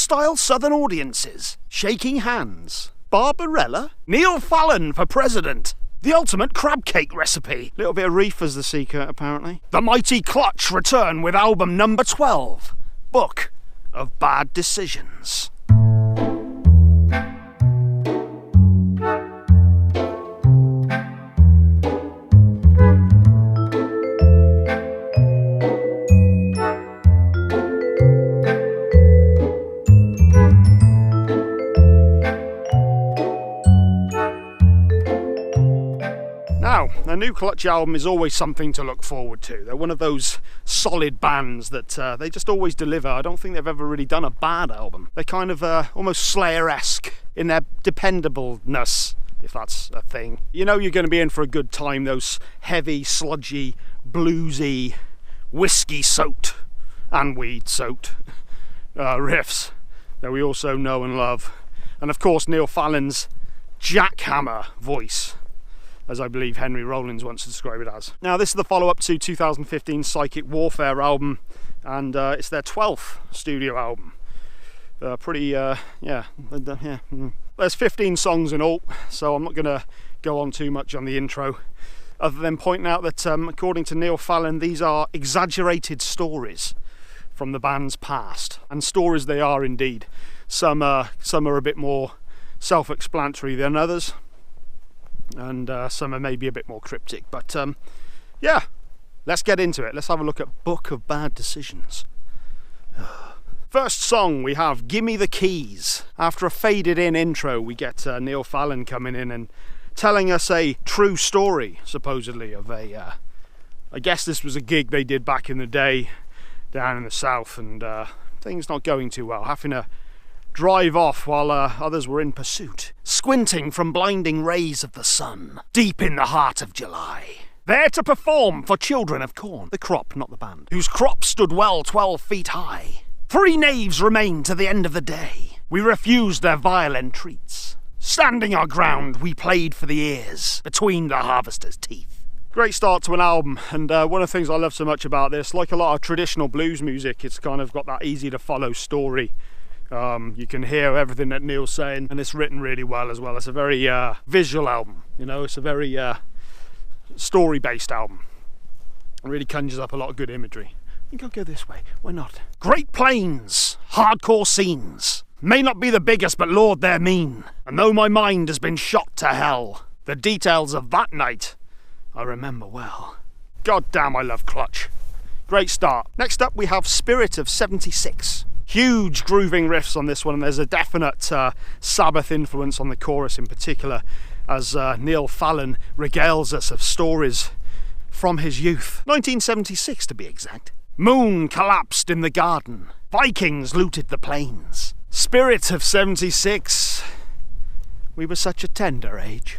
hostile southern audiences, shaking hands. Barbarella? Neil Fallon for president. The ultimate crab cake recipe. Little bit of reefer's the secret, apparently. The mighty Clutch return with album number 12, Book of Bad Decisions. Now, a new Clutch album is always something to look forward to. They're one of those solid bands that they just always deliver. I don't think they've ever really done a bad album. They're kind of almost Slayer-esque in their dependableness, if that's a thing. You know you're going to be in for a good time, those heavy, sludgy, bluesy, whiskey-soaked and weed-soaked riffs that we also know and love. And of course Neil Fallon's jackhammer voice, as I believe Henry Rollins once described it as. Now, this is the follow-up to 2015's Psychic Warfare album, and it's their 12th studio album. There's 15 songs in all, so I'm not going to go on too much on the intro, other than pointing out that, according to Neil Fallon, these are exaggerated stories from the band's past, and stories they are indeed. Some are a bit more self-explanatory than others, and some are maybe a bit more cryptic, but yeah, let's get into it. Let's have a look at Book of Bad Decisions. First song, we have Gimme the Keys. After a faded in intro, we get Neil Fallon coming in and telling us a true story, supposedly, of a I guess this was a gig they did back in the day down in the south, and things not going too well, having to drive off while others were in pursuit, squinting from blinding rays of the sun, deep in the heart of July. There to perform for Children of Corn, the crop, not the band, whose crop stood well 12 feet high. 3 knaves remained to the end of the day. We refused their vile entreats. Standing our ground, we played for the ears, between the harvester's teeth. Great start to an album, and one of the things I love so much about this, like a lot of traditional blues music, it's kind of got that easy to follow story. You can hear everything that Neil's saying, and it's written really well as well. It's a very visual album, you know, it's a very story-based album. It really conjures up a lot of good imagery. I think I'll go this way, why not? Great Plains, hardcore scenes, may not be the biggest, but Lord, they're mean. And though my mind has been shot to hell, the details of that night I remember well. God damn, I love Clutch. Great start. Next up we have Spirit of 76. Huge grooving riffs on this one, and there's a definite Sabbath influence on the chorus in particular, as Neil Fallon regales us of stories from his youth. 1976 to be exact. Moon collapsed in the garden. Vikings looted the plains. Spirit of 76. We were such a tender age.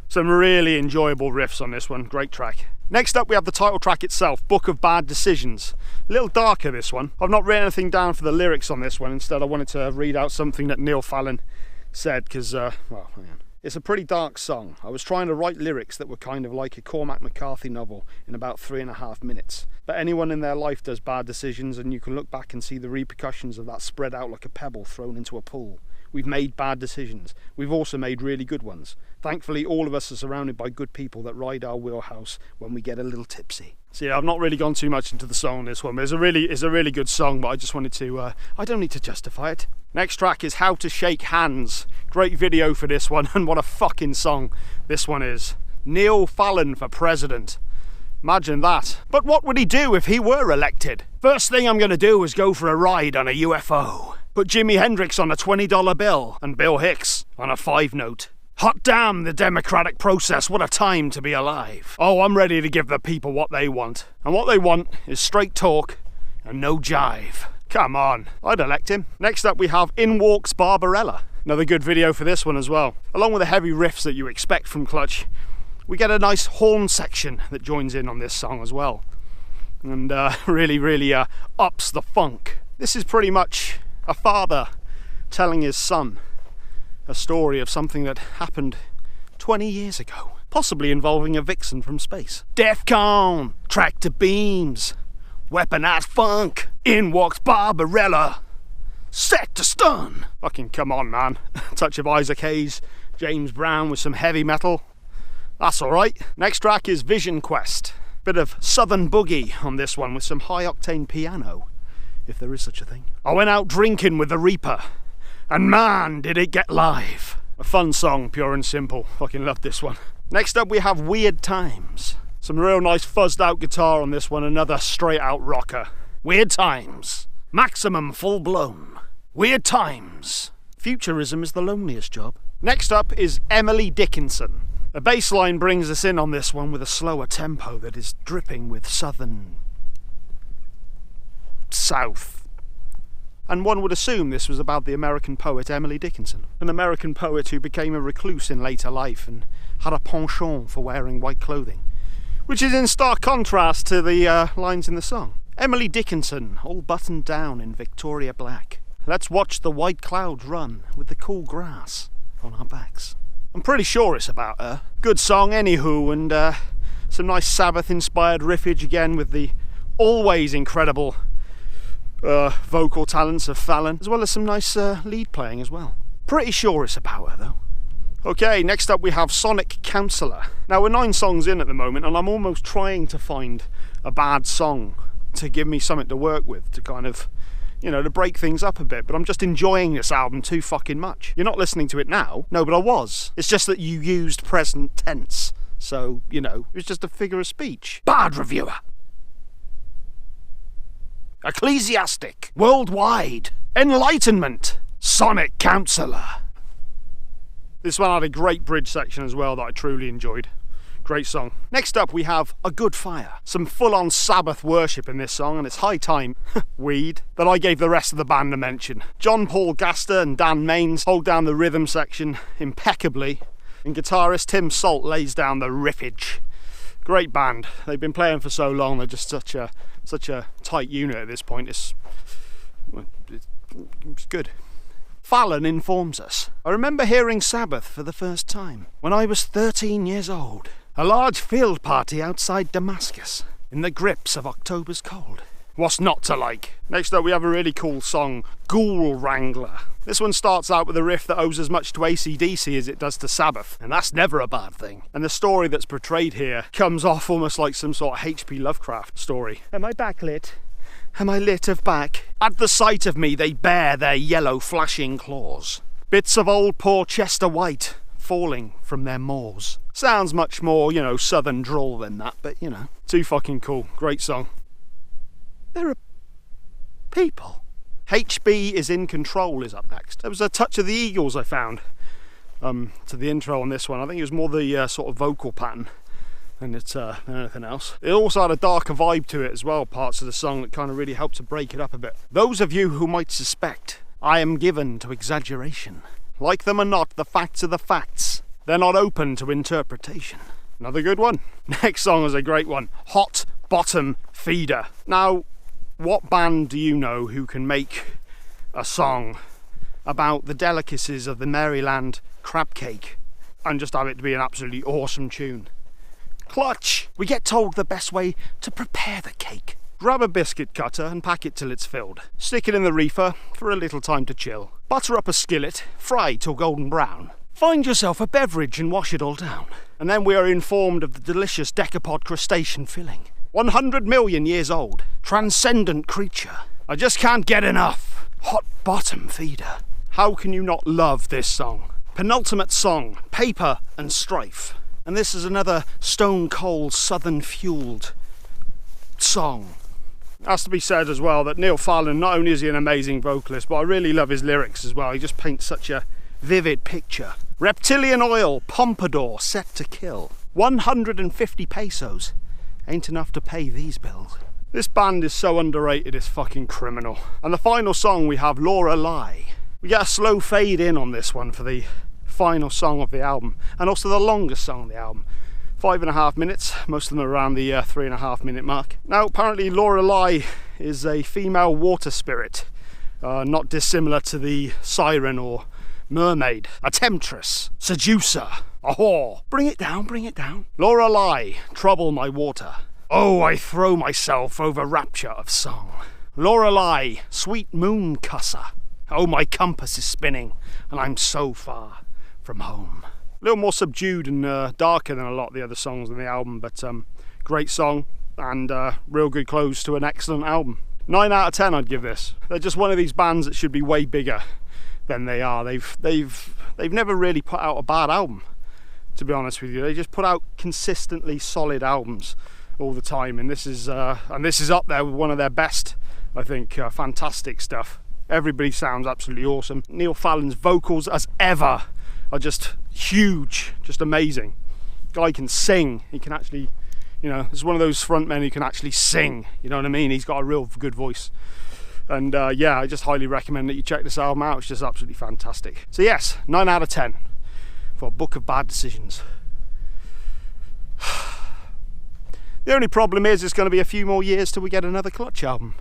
Some really enjoyable riffs on this one. Great track. Next up we have the title track itself, Book of Bad Decisions. A little darker, this one. I've not written anything down for the lyrics on this one. Instead I wanted to read out something that Neil Fallon said, because, well, hang on. It's a pretty dark song. I was trying to write lyrics that were kind of like a Cormac McCarthy novel in about 3.5 minutes. But anyone in their life does bad decisions, and you can look back and see the repercussions of that spread out like a pebble thrown into a pool. We've made bad decisions. We've also made really good ones. Thankfully, all of us are surrounded by good people that ride our wheelhouse when we get a little tipsy. So yeah, I've not really gone too much into the song on this one, but it's a really good song, but I just wanted to, I don't need to justify it. Next track is How to Shake Hands. Great video for this one, and what a fucking song this one is. Neil Fallon for president. Imagine that. But what would he do if he were elected? First thing I'm going to do is go for a ride on a UFO. Put Jimi Hendrix on a $20 bill and Bill Hicks on a 5-note. Hot damn the democratic process, what a time to be alive. Oh, I'm ready to give the people what they want. And what they want is straight talk and no jive. Come on, I'd elect him. Next up we have In Walks Barbarella. Another good video for this one as well. Along with the heavy riffs that you expect from Clutch, we get a nice horn section that joins in on this song as well. And really ups the funk. This is pretty much a father telling his son a story of something that happened 20 years ago, possibly involving a vixen from space. Defcon, tractor beams, weaponized funk, in walks Barbarella. set to stun. Fucking come on, man. Touch of Isaac Hayes, James Brown with some heavy metal. That's alright. Next track is Vision Quest. Bit of southern boogie on this one with some high octane piano, if there is such a thing. I went out drinking with the Reaper, and man did it get live. A fun song, pure and simple. Fucking love this one. Next up we have Weird Times. Some real nice fuzzed out guitar on this one, another straight out rocker. Weird Times. Maximum full blown. Weird Times. Futurism is the loneliest job. Next up is Emily Dickinson. The bass line brings us in on this one with a slower tempo that is dripping with southern south. And one would assume this was about the American poet Emily Dickinson, an American poet who became a recluse in later life and had a penchant for wearing white clothing, which is in stark contrast to the lines in the song. Emily Dickinson, all buttoned down in Victoria black. Let's watch the white clouds run with the cool grass on our backs. I'm pretty sure it's about her. Good song anywho, and some nice Sabbath-inspired riffage again with the always incredible vocal talents of Fallon, as well as some nice lead playing as well. Pretty sure it's about her though. Okay, next up we have Sonic Counselor. Now we're 9 songs in at the moment, and I'm almost trying to find a bad song to give me something to work with, to kind of, you know, to break things up a bit, but I'm just enjoying this album too fucking much. You're not listening to it now. No, but I was. It's just that you used present tense. So, you know, it was just a figure of speech. Bard reviewer. Ecclesiastic. Worldwide. Enlightenment. Sonic Counselor. This one had a great bridge section as well that I truly enjoyed. Great song. Next up we have A Good Fire. Some full-on Sabbath worship in this song, and it's high time, weed, that I gave the rest of the band a mention. John Paul Gaster and Dan Maines hold down the rhythm section impeccably, and guitarist Tim Salt lays down the riffage. Great band. They've been playing for so long, they're just such a tight unit at this point. It's good. Fallon informs us. I remember hearing Sabbath for the first time when I was 13 years old. A large field party outside Damascus, in the grips of October's cold. What's not to like? Next up we have a really cool song, Ghoul Wrangler. This one starts out with a riff that owes as much to AC/DC as it does to Sabbath, and that's never a bad thing. And the story that's portrayed here comes off almost like some sort of H.P. Lovecraft story. Am I backlit? Am I lit of back? At the sight of me they bare their yellow flashing claws. Bits of old poor Chester White falling from their maws. Sounds much more, you know, southern drawl than that, but you know, too fucking cool. Great song. There are people. HB is in Control is up next. There was a touch of the Eagles I found to the intro on this one. I think it was more the sort of vocal pattern than anything else. It also had a darker vibe to it as well, parts of the song that kind of really helped to break it up a bit. Those of you who might suspect I am given to exaggeration, like them or not, the facts are the facts. They're not open to interpretation. Another good one. Next song is a great one. Hot Bottom Feeder. Now, what band do you know who can make a song about the delicacies of the Maryland crab cake and just have it to be an absolutely awesome tune? Clutch! We get told the best way to prepare the cake. Grab a biscuit cutter and pack it till it's filled. Stick it in the reefer for a little time to chill. Butter up a skillet, fry till golden brown. Find yourself a beverage and wash it all down. And then we are informed of the delicious decapod crustacean filling. 100 million years old. Transcendent creature. I just can't get enough. Hot Bottom Feeder. How can you not love this song? Penultimate song, Paper and Strife. And this is another stone cold southern fueled song. Has to be said as well that Neil Fallon, not only is he an amazing vocalist, but I really love his lyrics as well. He just paints such a vivid picture. Reptilian oil, pompadour, set to kill. 150 pesos. Ain't enough to pay these bills. This band is so underrated, it's fucking criminal. And the final song we have Lorelei. We get a slow fade in on this one for the final song of the album, and also the longest song of the album. 5.5 minutes, most of them are around the 3.5 minute mark. Now apparently Lorelei is a female water spirit, not dissimilar to the siren or mermaid, a temptress, seducer, a whore. Bring it down, bring it down. Lorelei, trouble my water. Oh, I throw myself over rapture of song. Lorelei, sweet moon cusser. Oh, my compass is spinning, and I'm so far from home. A little more subdued and darker than a lot of the other songs on the album, but great song and real good close to an excellent album. 9 out of 10 I'd give this. They're just one of these bands that should be way bigger than they are. They've never really put out a bad album, to be honest with you. They just put out consistently solid albums all the time, and this is up there with one of their best, I think. Fantastic stuff. Everybody sounds absolutely awesome. Neil Fallon's vocals, as ever, are just huge, just amazing. Guy can sing. He can actually, you know, it's one of those frontmen who can actually sing. You know what I mean? He's got a real good voice. And yeah, I just highly recommend that you check this album out. It's just absolutely fantastic. So yes, 9 out of 10 for Book of Bad Decisions. The only problem is it's going to be a few more years till we get another Clutch album.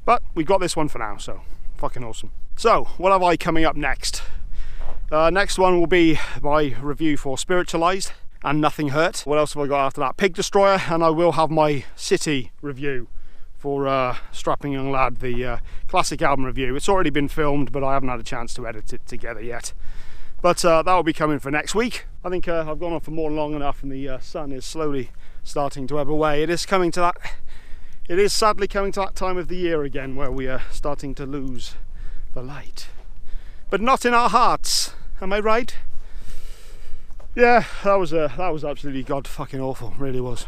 But we've got this one for now, so fucking awesome. So, what have I coming up next? Next one will be my review for Spiritualized and Nothing Hurt. What else have I got after that? Pig Destroyer, and I will have my City review for Strapping Young Lad, the classic album review. It's already been filmed, but I haven't had a chance to edit it together yet. But that will be coming for next week. I think I've gone on for more than long enough, and the sun is slowly starting to ebb away. It is coming to that. It is sadly coming to that time of the year again where we are starting to lose the light, but not in our hearts. Am I right? Yeah, that was absolutely god fucking awful. Really was.